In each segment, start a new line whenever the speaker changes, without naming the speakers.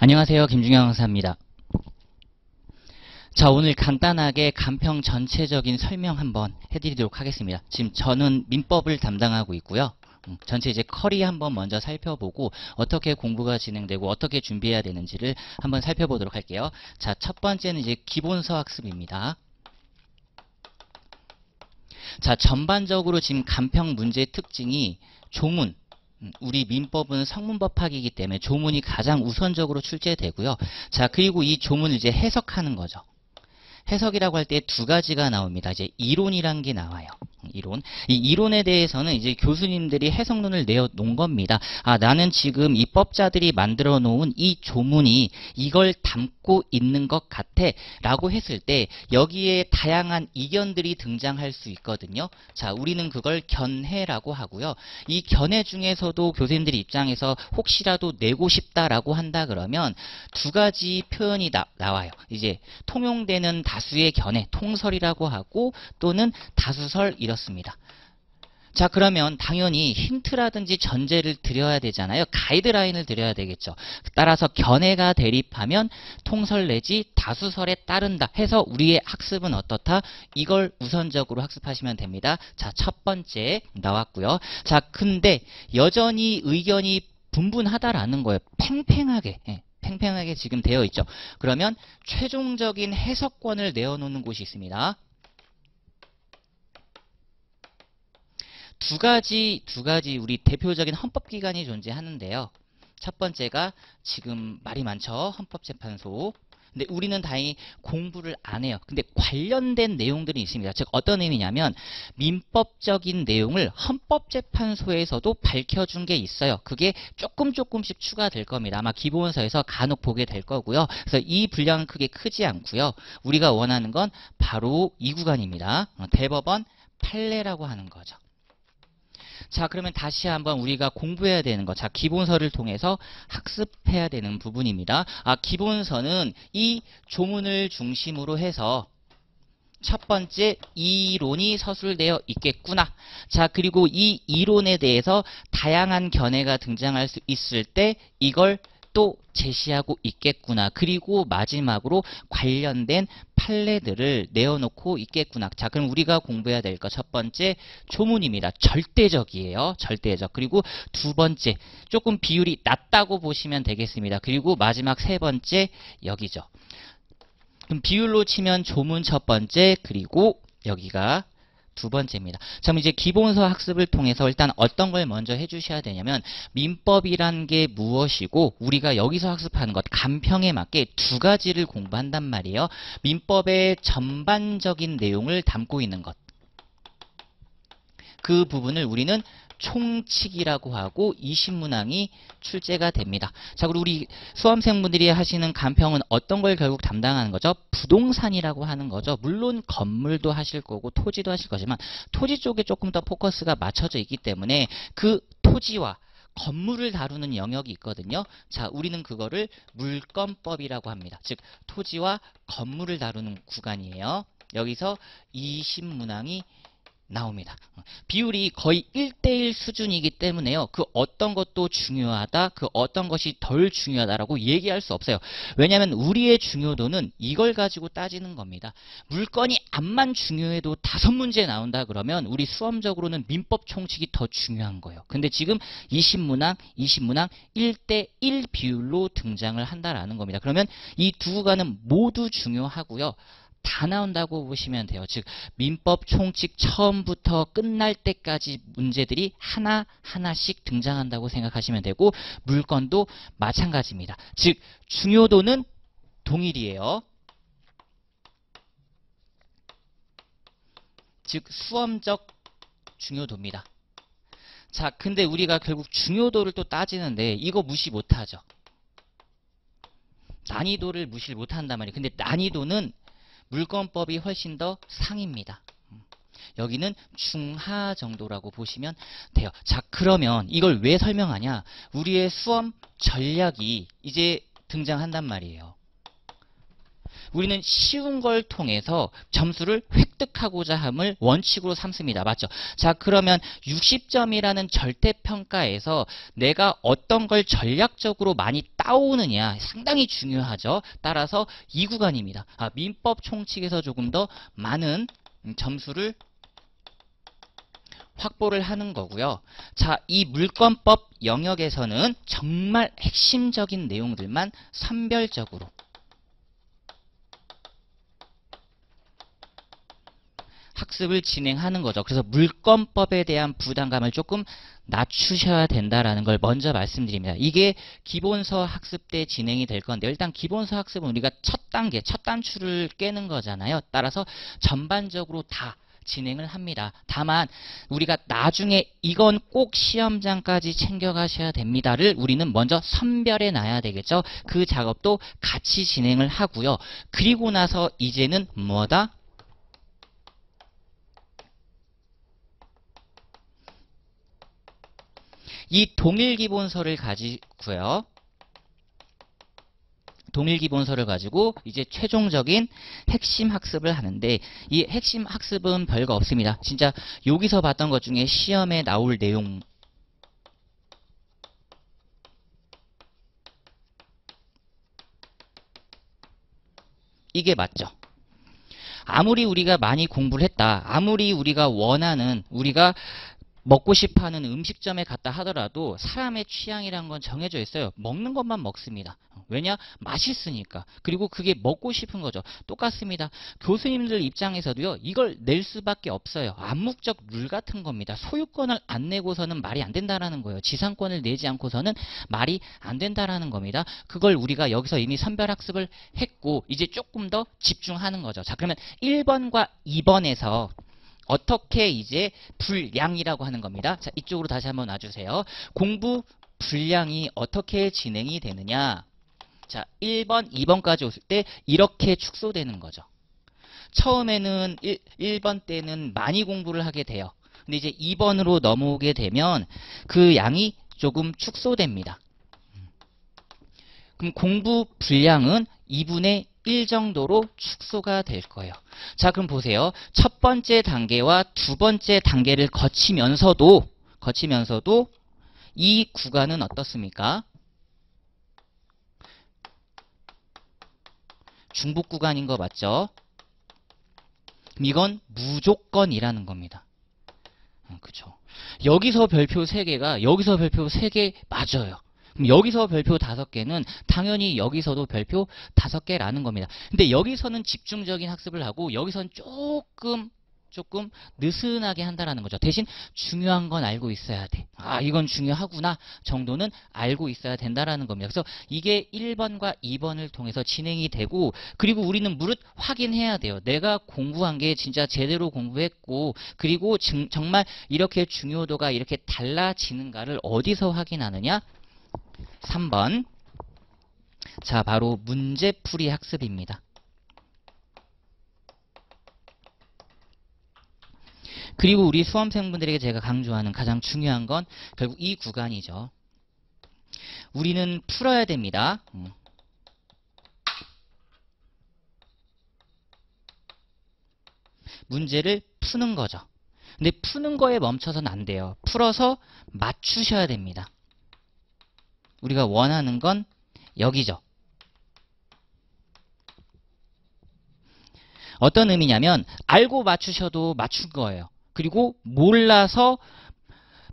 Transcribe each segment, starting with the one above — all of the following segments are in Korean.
안녕하세요. 김중영 강사입니다. 자, 오늘 간단하게 간평 전체적인 설명 한번 해드리도록 하겠습니다. 지금 저는 민법을 담당하고 있고요. 전체 이제 커리 한번 먼저 살펴보고 어떻게 공부가 진행되고 어떻게 준비해야 되는지를 한번 살펴보도록 할게요. 자, 첫 번째는 이제 기본서 학습입니다. 자, 전반적으로 지금 간평 문제의 특징이 조문, 우리 민법은 성문법학이기 때문에 조문이 가장 우선적으로 출제되고요. 자, 그리고 이 조문을 이제 해석하는 거죠. 해석이라고 할 때 두 가지가 나옵니다. 이제 이론이란 게 나와요. 이론. 이 이론에 대해서는 이제 교수님들이 해석론을 내어놓은 겁니다. 아, 나는 지금 입법자들이 만들어 놓은 이 조문이 이걸 담고 있는 것 같아 라고 했을 때 여기에 다양한 이견들이 등장할 수 있거든요. 자, 우리는 그걸 견해라고 하고요. 이 견해 중에서도 교수님들 입장에서 혹시라도 내고 싶다라고 한다 그러면 두 가지 표현이 나와요. 이제 통용되는 다수의 견해, 통설이라고 하고 또는 다수설 이렇습니다. 자, 그러면 당연히 힌트라든지 전제를 드려야 되잖아요. 가이드라인을 드려야 되겠죠. 따라서 견해가 대립하면 통설 내지 다수설에 따른다 해서 우리의 학습은 어떻다? 이걸 우선적으로 학습하시면 됩니다. 자, 첫 번째 나왔고요. 자, 근데 여전히 의견이 분분하다라는 거예요. 팽팽하게. 팽팽하게 지금 되어 있죠. 그러면 최종적인 해석권을 내어놓는 곳이 있습니다. 두 가지 우리 대표적인 헌법기관이 존재하는데요. 첫 번째가 지금 말이 많죠. 헌법재판소. 근데 우리는 다행히 공부를 안 해요. 근데 관련된 내용들이 있습니다. 즉 어떤 의미냐면 민법적인 내용을 헌법재판소에서도 밝혀준 게 있어요. 그게 조금씩 추가될 겁니다. 아마 기본서에서 간혹 보게 될 거고요. 그래서 이 분량은 크게 크지 않고요. 우리가 원하는 건 바로 이 구간입니다. 대법원 판례라고 하는 거죠. 자, 그러면 다시 한번 우리가 공부해야 되는 거. 자, 기본서를 통해서 학습해야 되는 부분입니다. 아, 기본서는 이 조문을 중심으로 해서 첫 번째 이론이 서술되어 있겠구나. 자, 그리고 이 이론에 대해서 다양한 견해가 등장할 수 있을 때 이걸 또 제시하고 있겠구나. 그리고 마지막으로 관련된 판례들을 내어놓고 있겠구나. 자, 그럼 우리가 공부해야 될 거 첫 번째 조문입니다. 절대적이에요. 절대적. 그리고 두 번째 조금 비율이 낮다고 보시면 되겠습니다. 그리고 마지막 세 번째 여기죠. 그럼 비율로 치면 조문 첫 번째 그리고 여기가 두 번째입니다. 자, 그럼 이제 기본서 학습을 통해서 일단 어떤 걸 먼저 해주셔야 되냐면 민법이란 게 무엇이고 우리가 여기서 학습하는 것 간평에 맞게 두 가지를 공부한단 말이에요. 민법의 전반적인 내용을 담고 있는 것. 그 부분을 우리는 총칙이라고 하고 20문항이 출제가 됩니다. 자, 그리고 우리 수험생분들이 하시는 간평은 어떤 걸 결국 담당하는 거죠? 부동산이라고 하는 거죠. 물론 건물도 하실 거고 토지도 하실 거지만 토지 쪽에 조금 더 포커스가 맞춰져 있기 때문에 그 토지와 건물을 다루는 영역이 있거든요. 자, 우리는 그거를 물건법이라고 합니다. 즉 토지와 건물을 다루는 구간이에요. 여기서 20문항이 나옵니다. 비율이 거의 1대1 수준이기 때문에요. 그 어떤 것도 중요하다, 그 어떤 것이 덜 중요하다라고 얘기할 수 없어요. 왜냐하면 우리의 중요도는 이걸 가지고 따지는 겁니다. 물건이 암만 중요해도 5문제 나온다 그러면 우리 수험적으로는 민법 총칙이 더 중요한 거예요. 근데 지금 20문항 1대1 비율로 등장을 한다라는 겁니다. 그러면 이 두 구간은 모두 중요하고요. 다 나온다고 보시면 돼요. 즉 민법 총칙 처음부터 끝날 때까지 문제들이 하나하나씩 등장한다고 생각하시면 되고 물건도 마찬가지입니다. 즉 중요도는 동일이에요. 즉 수험적 중요도입니다. 자, 근데 우리가 결국 중요도를 또 따지는데 이거 무시 못하죠. 난이도를 무시를 못한단 말이에요. 근데 난이도는 물건법이 훨씬 더 상입니다. 여기는 중하 정도라고 보시면 돼요. 자, 그러면 이걸 왜 설명하냐? 우리의 수험 전략이 이제 등장한단 말이에요. 우리는 쉬운 걸 통해서 점수를 획득하고자 함을 원칙으로 삼습니다. 맞죠? 자, 그러면 60점이라는 절대평가에서 내가 어떤 걸 전략적으로 많이 따오느냐 상당히 중요하죠. 따라서 이 구간입니다. 민법 총칙에서 조금 더 많은 점수를 확보를 하는 거고요. 자, 이 물권법 영역에서는 정말 핵심적인 내용들만 선별적으로 학습을 진행하는 거죠. 그래서 물권법에 대한 부담감을 조금 낮추셔야 된다라는 걸 먼저 말씀드립니다. 이게 기본서 학습 때 진행이 될 건데요. 일단 기본서 학습은 우리가 첫 단계, 첫 단추를 깨는 거잖아요. 따라서 전반적으로 다 진행을 합니다. 다만 우리가 나중에 이건 꼭 시험장까지 챙겨가셔야 됩니다를 우리는 먼저 선별해 놔야 되겠죠. 그 작업도 같이 진행을 하고요. 그리고 나서 이제는 뭐다? 이 동일기본서를 가지고요. 동일기본서를 가지고 이제 최종적인 핵심 학습을 하는데 이 핵심 학습은 별거 없습니다. 진짜 여기서 봤던 것 중에 시험에 나올 내용 이게 맞죠? 아무리 우리가 많이 공부를 했다. 아무리 우리가 원하는 우리가 먹고 싶어하는 음식점에 갔다 하더라도 사람의 취향이란 건 정해져 있어요. 먹는 것만 먹습니다. 왜냐? 맛있으니까. 그리고 그게 먹고 싶은 거죠. 똑같습니다. 교수님들 입장에서도요. 이걸 낼 수밖에 없어요. 암묵적 룰 같은 겁니다. 소유권을 안 내고서는 말이 안 된다라는 거예요. 지상권을 내지 않고서는 말이 안 된다라는 겁니다. 그걸 우리가 여기서 이미 선별학습을 했고 이제 조금 더 집중하는 거죠. 자, 그러면 1번과 2번에서 어떻게 이제 분량이라고 하는 겁니다. 자, 이쪽으로 다시 한번 놔주세요. 공부 분량이 어떻게 진행이 되느냐. 자, 1번, 2번까지 오실 때 이렇게 축소되는 거죠. 처음에는 1번 때는 많이 공부를 하게 돼요. 근데 이제 2번으로 넘어오게 되면 그 양이 조금 축소됩니다. 그럼 공부 분량은 2분의 1 정도로 축소가 될 거예요. 자, 그럼 보세요. 첫 번째 단계와 두 번째 단계를 거치면서도 이 구간은 어떻습니까? 중복 구간인 거 맞죠? 이건 무조건이라는 겁니다. 그쵸. 여기서 별표 3개가 여기서 별표 3개 맞아요. 그럼 여기서 별표 5개는 당연히 여기서도 별표 5개라는 겁니다. 근데 여기서는 집중적인 학습을 하고 여기서는 조금 느슨하게 한다라는 거죠. 대신 중요한 건 알고 있어야 돼. 아, 이건 중요하구나 정도는 알고 있어야 된다라는 겁니다. 그래서 이게 1번과 2번을 통해서 진행이 되고 그리고 우리는 무릇 확인해야 돼요. 내가 공부한 게 진짜 제대로 공부했고 그리고 정말 이렇게 중요도가 이렇게 달라지는가를 어디서 확인하느냐? 3번. 자, 바로 문제풀이 학습입니다. 그리고 우리 수험생분들에게 제가 강조하는 가장 중요한 건 결국 이 구간이죠. 우리는 풀어야 됩니다. 문제를 푸는 거죠. 근데 푸는 거에 멈춰서는 안 돼요. 풀어서 맞추셔야 됩니다. 우리가 원하는 건 여기죠. 어떤 의미냐면 알고 맞추셔도 맞춘 거예요. 그리고 몰라서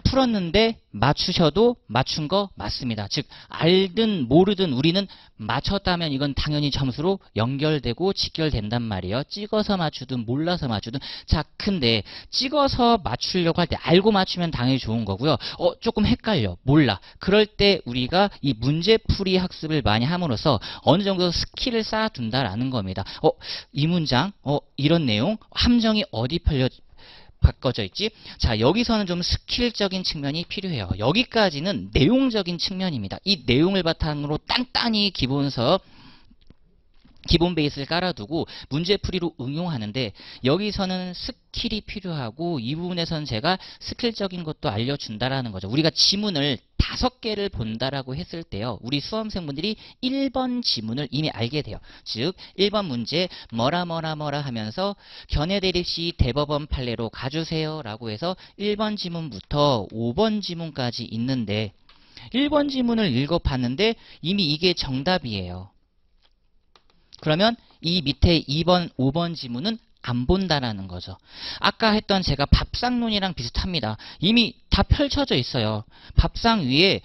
풀었는데 맞추셔도 맞춘 거 맞습니다. 즉 알든 모르든 우리는 맞췄다면 이건 당연히 점수로 연결되고 직결된단 말이에요. 찍어서 맞추든 몰라서 맞추든. 자, 근데 찍어서 맞추려고 할 때 알고 맞추면 당연히 좋은 거고요. 조금 헷갈려. 몰라. 그럴 때 우리가 이 문제풀이 학습을 많이 함으로써 어느 정도 스킬을 쌓아둔다라는 겁니다. 이 문장, 이런 내용, 함정이 어디 바꿔져 있지? 자, 여기서는 좀 스킬적인 측면이 필요해요. 여기까지는 내용적인 측면입니다. 이 내용을 바탕으로 단단히 기본서 기본 베이스를 깔아두고 문제풀이로 응용하는데 여기서는 스킬이 필요하고 이 부분에서는 제가 스킬적인 것도 알려준다라는 거죠. 우리가 지문을 5개를 본다라고 했을 때요. 우리 수험생분들이 1번 지문을 이미 알게 돼요. 즉 1번 문제 뭐라 하면서 견해 대립시 대법원 판례로 가주세요 라고 해서 1번 지문부터 5번 지문까지 있는데 1번 지문을 읽어봤는데 이미 이게 정답이에요. 그러면 이 밑에 2번, 5번 지문은 안 본다라는 거죠. 아까 했던 제가 밥상론이랑 비슷합니다. 이미 다 펼쳐져 있어요. 밥상 위에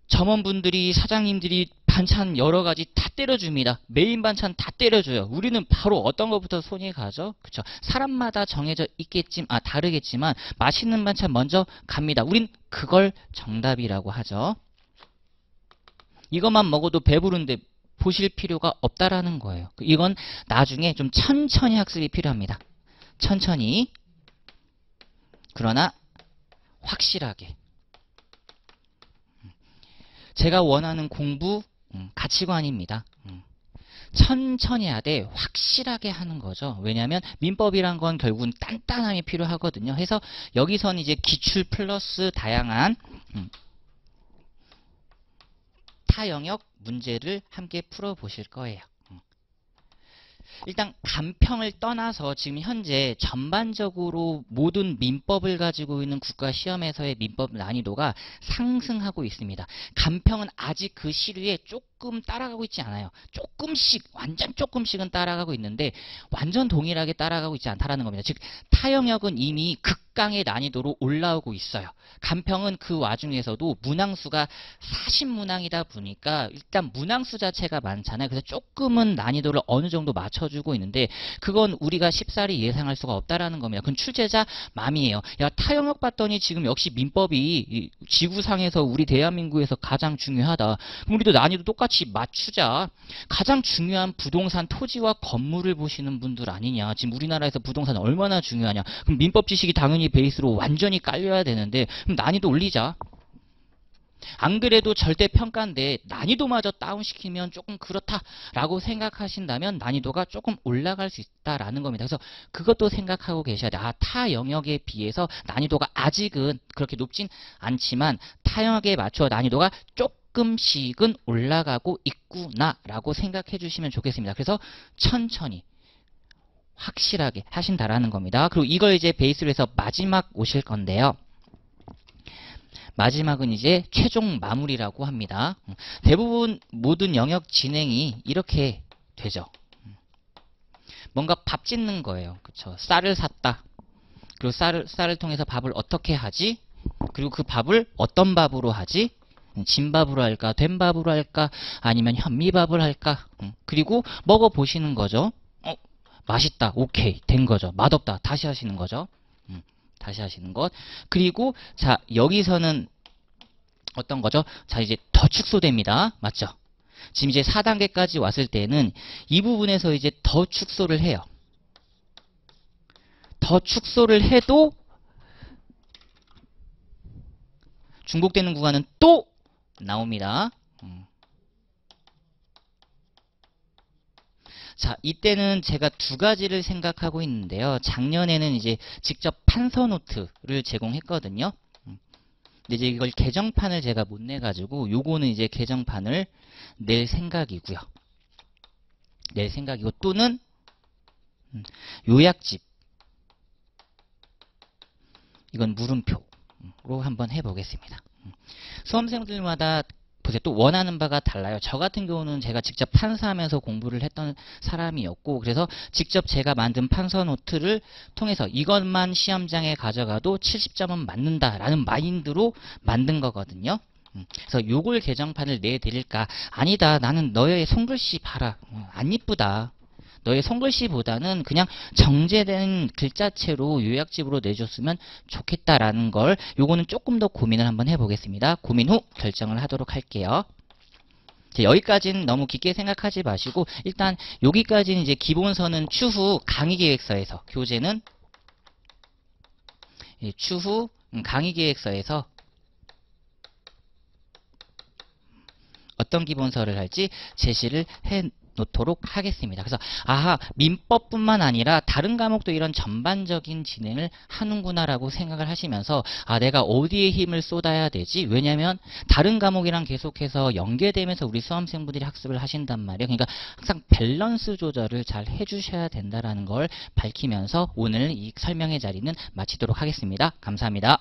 점원분들이, 사장님들이 반찬 여러 가지 다 때려줍니다. 메인 반찬 다 때려줘요. 우리는 바로 어떤 것부터 손이 가죠? 그쵸? 사람마다 정해져 다르겠지만 맛있는 반찬 먼저 갑니다. 우린 그걸 정답이라고 하죠. 이것만 먹어도 배부른데 보실 필요가 없다라는 거예요. 이건 나중에 좀 천천히 학습이 필요합니다. 천천히. 그러나 확실하게. 제가 원하는 공부 가치관입니다. 천천히 하되 확실하게 하는 거죠. 왜냐하면 민법이란 건 결국은 단단함이 필요하거든요. 해서 여기서는 이제 기출 플러스 다양한 타 영역 문제를 함께 풀어보실 거예요. 일단 간평을 떠나서 지금 현재 전반적으로 모든 민법을 가지고 있는 국가시험에서의 민법 난이도가 상승하고 있습니다. 간평은 아직 그 시류에 조금 따라가고 있지 않아요. 조금씩, 완전 조금씩은 따라가고 있는데 완전 동일하게 따라가고 있지 않다라는 겁니다. 즉 타영역은 이미 극강의 난이도로 올라오고 있어요. 간평은 그 와중에서도 문항수가 40문항이다 보니까 일단 문항수 자체가 많잖아요. 그래서 조금은 난이도를 어느 정도 맞춰주고 있는데 그건 우리가 쉽사리 예상할 수가 없다라는 겁니다. 그건 출제자 맘이에요. 야, 타영역 봤더니 지금 역시 민법이 지구상에서 우리 대한민국에서 가장 중요하다. 그럼 우리도 난이도 똑같이 맞추자. 가장 중요한 부동산 토지와 건물을 보시는 분들 아니냐. 지금 우리나라에서 부동산 얼마나 중요하냐. 그럼 민법 지식이 당연히 베이스로 완전히 깔려야 되는데 그럼 난이도 올리자. 안 그래도 절대평가인데 난이도마저 다운시키면 조금 그렇다라고 생각하신다면 난이도가 조금 올라갈 수 있다라는 겁니다. 그래서 그것도 생각하고 계셔야 돼요. 타 영역에 비해서 난이도가 아직은 그렇게 높진 않지만 타 영역에 맞춰 난이도가 조금씩은 올라가고 있구나라고 생각해 주시면 좋겠습니다. 그래서 천천히 확실하게 하신다라는 겁니다. 그리고 이걸 이제 베이스로 해서 마지막 오실 건데요. 마지막은 이제 최종 마무리라고 합니다. 대부분 모든 영역 진행이 이렇게 되죠. 뭔가 밥 짓는 거예요. 그쵸? 쌀을 샀다. 그리고 쌀을 통해서 밥을 어떻게 하지? 그리고 그 밥을 어떤 밥으로 하지? 진밥으로 할까? 된밥으로 할까? 아니면 현미밥을 할까? 그리고 먹어보시는 거죠. 맛있다. 오케이. 된 거죠. 맛없다. 다시 하시는 거죠. 다시 하시는 것. 그리고 자 여기서는 어떤 거죠? 자 이제 더 축소됩니다. 맞죠? 지금 이제 4단계까지 왔을 때는 이 부분에서 이제 더 축소를 해요. 더 축소를 해도 중복되는 구간은 또 나옵니다. 자, 이때는 제가 두 가지를 생각하고 있는데요. 작년에는 이제 직접 판서 노트를 제공했거든요. 근데 이제 이걸 개정판을 제가 못 내가지고 요거는 이제 개정판을 낼 생각이고요. 낼 생각이고 또는 요약집 이건 물음표로 한번 해보겠습니다. 수험생들마다 보세요. 또 원하는 바가 달라요. 저 같은 경우는 제가 직접 판사하면서 공부를 했던 사람이었고 그래서 직접 제가 만든 판서 노트를 통해서 이것만 시험장에 가져가도 70점은 맞는다라는 마인드로 만든 거거든요. 그래서 요걸 개정판을 내드릴까? 아니다. 나는 너의 손글씨 봐라. 안 이쁘다. 너의 손글씨보다는 그냥 정제된 글자체로 요약집으로 내줬으면 좋겠다라는 걸 요거는 조금 더 고민을 한번 해보겠습니다. 고민 후 결정을 하도록 할게요. 여기까지는 너무 깊게 생각하지 마시고 일단 여기까지는 이제 기본서는 추후 강의계획서에서 교재는 추후 강의계획서에서 어떤 기본서를 할지 제시를 해 놓도록 하겠습니다. 그래서 민법뿐만 아니라 다른 과목도 이런 전반적인 진행을 하는구나라고 생각을 하시면서 내가 어디에 힘을 쏟아야 되지? 왜냐면 다른 과목이랑 계속해서 연계되면서 우리 수험생분들이 학습을 하신단 말이에요. 그러니까 항상 밸런스 조절을 잘 해주셔야 된다라는 걸 밝히면서 오늘 이 설명의 자리는 마치도록 하겠습니다. 감사합니다.